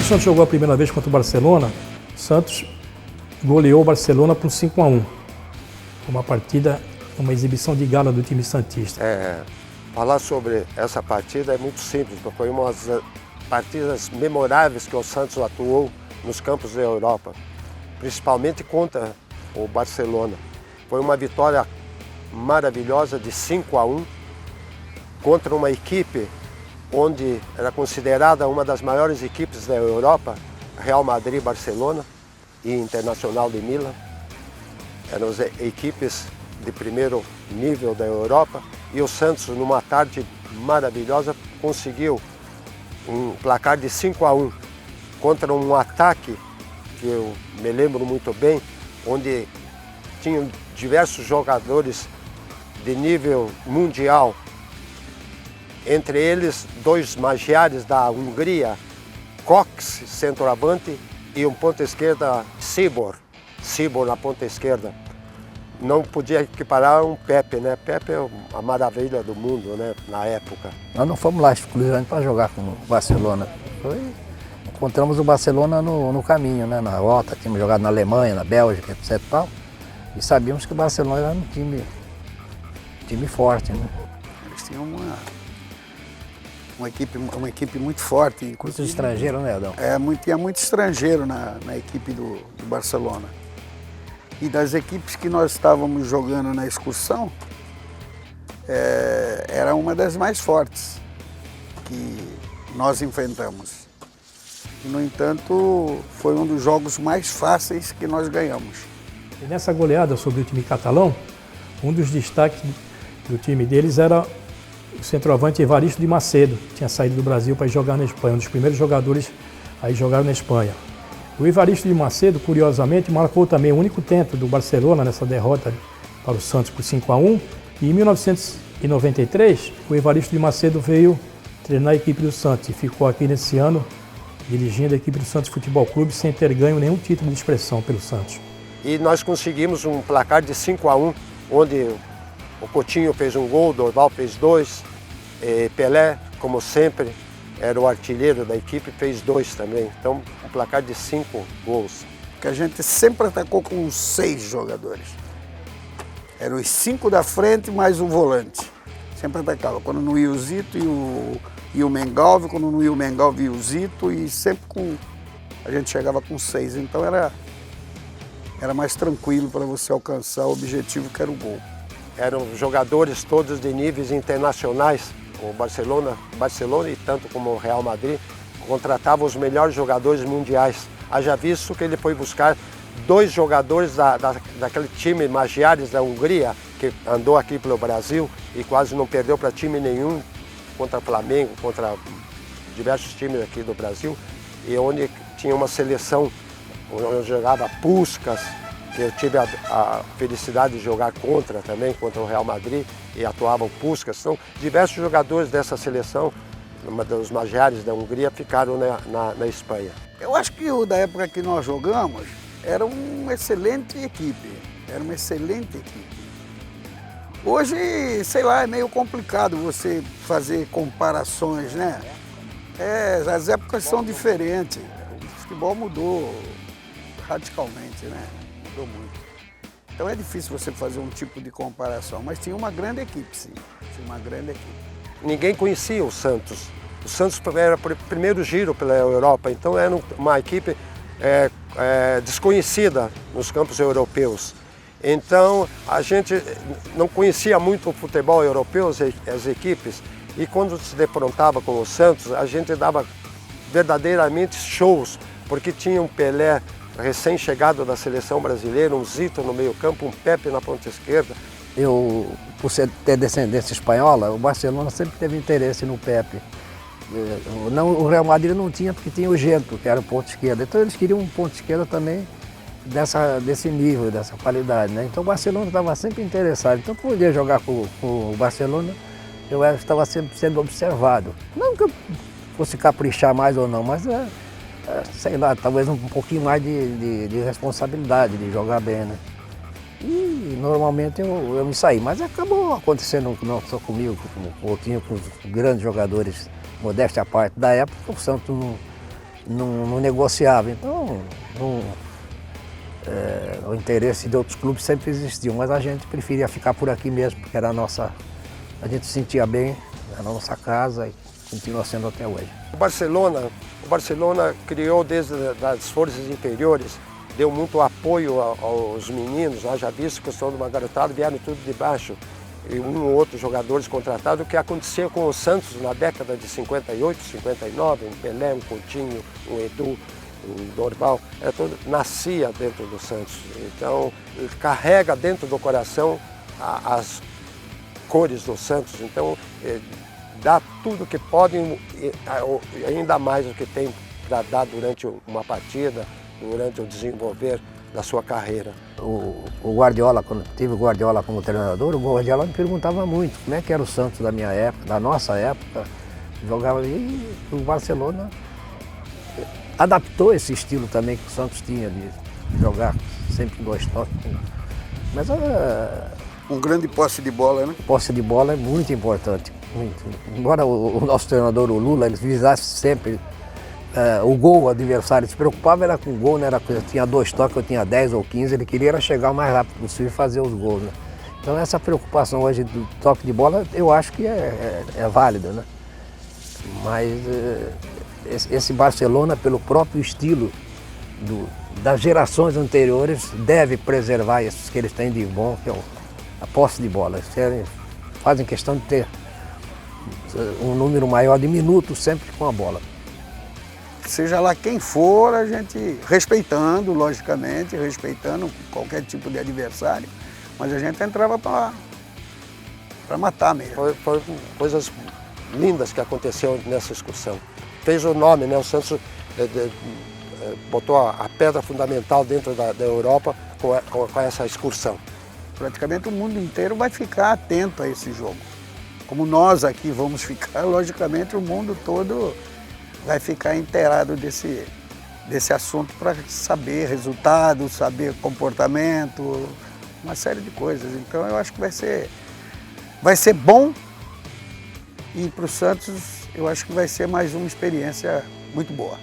Santos jogou a primeira vez contra o Barcelona, o Santos goleou o Barcelona por 5-1. Uma partida, uma exibição de gala do time santista. Falar sobre essa partida é muito simples, porque foi uma das partidas memoráveis que o Santos atuou nos campos da Europa, principalmente contra o Barcelona. Foi uma vitória maravilhosa de 5-1 contra uma equipe onde era considerada uma das maiores equipes da Europa, Real Madrid e Barcelona e Internacional de Milão. Eram as equipes de primeiro nível da Europa e o Santos, numa tarde maravilhosa, conseguiu um placar de 5-1 contra um ataque que eu me lembro muito bem, onde tinham diversos jogadores de nível mundial, entre eles dois magiares da Hungria, Cox, centroavante, e um ponta esquerda, Cibor na ponta esquerda. Não podia equiparar um Pepe, né? Pepe é a maravilha do mundo, né? Na época. Nós não fomos lá exclusivamente para jogar com o Barcelona. Encontramos o Barcelona no caminho, né? Na rota, tínhamos jogado na Alemanha, na Bélgica, etc. e tal. E sabíamos que o Barcelona era um time forte, né? Eles tinham uma equipe muito forte. Muito estrangeiro, né, Adão? Tinha muito estrangeiro na equipe do Barcelona. E das equipes que nós estávamos jogando na excursão, era uma das mais fortes que nós enfrentamos. E, no entanto, foi um dos jogos mais fáceis que nós ganhamos. E nessa goleada sobre o time catalão, um dos destaques do time deles era o centroavante Evaristo de Macedo, que tinha saído do Brasil para ir jogar na Espanha, um dos primeiros jogadores a ir jogar na Espanha. O Evaristo de Macedo, curiosamente, marcou também o único tento do Barcelona nessa derrota para o Santos por 5-1. E em 1993, o Evaristo de Macedo veio treinar a equipe do Santos e ficou aqui nesse ano dirigindo a equipe do Santos Futebol Clube sem ter ganho nenhum título de expressão pelo Santos. E nós conseguimos um placar de 5-1, onde o Coutinho fez um gol, o Dorval fez 2, Pelé, como sempre, era o artilheiro da equipe, fez 2 também. Então, um placar de 5 gols. Porque a gente sempre atacou com 6 jogadores. Eram os 5 da frente mais um volante. Sempre atacava. Quando não ia o Zito e o Mengalvi, quando não ia o Mengalvi e o Zito, e sempre a gente chegava com 6. Então era mais tranquilo para você alcançar o objetivo que era o gol. Eram jogadores todos de níveis internacionais. O Barcelona e tanto como o Real Madrid contratavam os melhores jogadores mundiais. Haja visto que ele foi buscar 2 jogadores daquele time Magiares da Hungria, que andou aqui pelo Brasil e quase não perdeu para time nenhum, contra Flamengo, contra diversos times aqui do Brasil, e onde tinha uma seleção, onde jogava Puskás, que eu tive a felicidade de jogar contra o Real Madrid, e atuavam Puskás. São diversos jogadores dessa seleção, uma dos Magiares da Hungria, ficaram na Espanha. Eu acho que o da época que nós jogamos era uma excelente equipe. Hoje, sei lá, é meio complicado você fazer comparações, né? As épocas são diferentes. O futebol mudou radicalmente, né? Mudou muito. Então é difícil você fazer um tipo de comparação, mas tinha uma grande equipe, sim. Tinha uma grande equipe. Ninguém conhecia o Santos. O Santos era o primeiro giro pela Europa, então era uma equipe desconhecida nos campos europeus. Então a gente não conhecia muito o futebol europeu, as equipes, e quando se defrontava com o Santos, a gente dava verdadeiramente shows, porque tinha um Pelé recém-chegado da seleção brasileira, um Zito no meio-campo, um Pepe na ponta esquerda. Eu, por ter descendência espanhola, o Barcelona sempre teve interesse no Pepe. O Real Madrid não tinha, porque tinha o Gento, que era o ponto esquerdo. Então eles queriam um ponto esquerdo também desse nível, dessa qualidade, né? Então o Barcelona estava sempre interessado. Então, por poder jogar com o Barcelona, eu estava sempre sendo observado. Não que eu fosse caprichar mais ou não, mas sei lá, talvez um pouquinho mais de responsabilidade, de jogar bem, né? E normalmente eu me saí, mas acabou acontecendo não só comigo, com o Coutinho, com os grandes jogadores, modéstia à parte, da época, o Santos não negociava. Então, o interesse de outros clubes sempre existiu, mas a gente preferia ficar por aqui mesmo, porque era a gente se sentia bem, era a nossa casa e continua sendo até hoje. O Barcelona criou desde as forças inferiores, deu muito apoio aos meninos, já visto que questão de uma garotada, vieram tudo de baixo, e um ou outro jogadores contratados, o que aconteceu com o Santos na década de 58, 59, um Pelé, um Coutinho, um Edu, um Dorval, nascia dentro do Santos. Então, ele carrega dentro do coração as cores do Santos, então dá tudo que pode, ainda mais o que tem para dar durante uma partida, durante o desenvolver da sua carreira. O Guardiola, quando tive o Guardiola como treinador, o Guardiola me perguntava muito como é que era o Santos da minha época, da nossa época, jogava ali, e o Barcelona adaptou esse estilo também que o Santos tinha de jogar sempre 2 toques. Mas Um grande posse de bola, né? Posse de bola é muito importante. Muito. Embora o nosso treinador, o Lula, ele visasse sempre o gol, o adversário se preocupava era com o gol, né? Eu tinha 2 toques, eu tinha 10 ou 15, ele queria era chegar o mais rápido possível e fazer os gols, né? Então essa preocupação hoje do toque de bola, eu acho que é válida, né? Mas esse Barcelona, pelo próprio estilo das gerações anteriores, deve preservar isso que eles têm de bom, que é a posse de bola. Eles fazem questão de ter um número maior de minutos sempre com a bola. Seja lá quem for, a gente respeitando, logicamente, respeitando qualquer tipo de adversário, mas a gente entrava para matar mesmo. Foi coisas lindas que aconteceu nessa excursão. Fez o nome, né? O Santos botou a pedra fundamental dentro da Europa com essa excursão. Praticamente o mundo inteiro vai ficar atento a esse jogo. Como nós aqui vamos ficar, logicamente o mundo todo vai ficar inteirado desse assunto para saber resultados, saber comportamento, uma série de coisas. Então eu acho que vai ser bom, e para o Santos eu acho que vai ser mais uma experiência muito boa.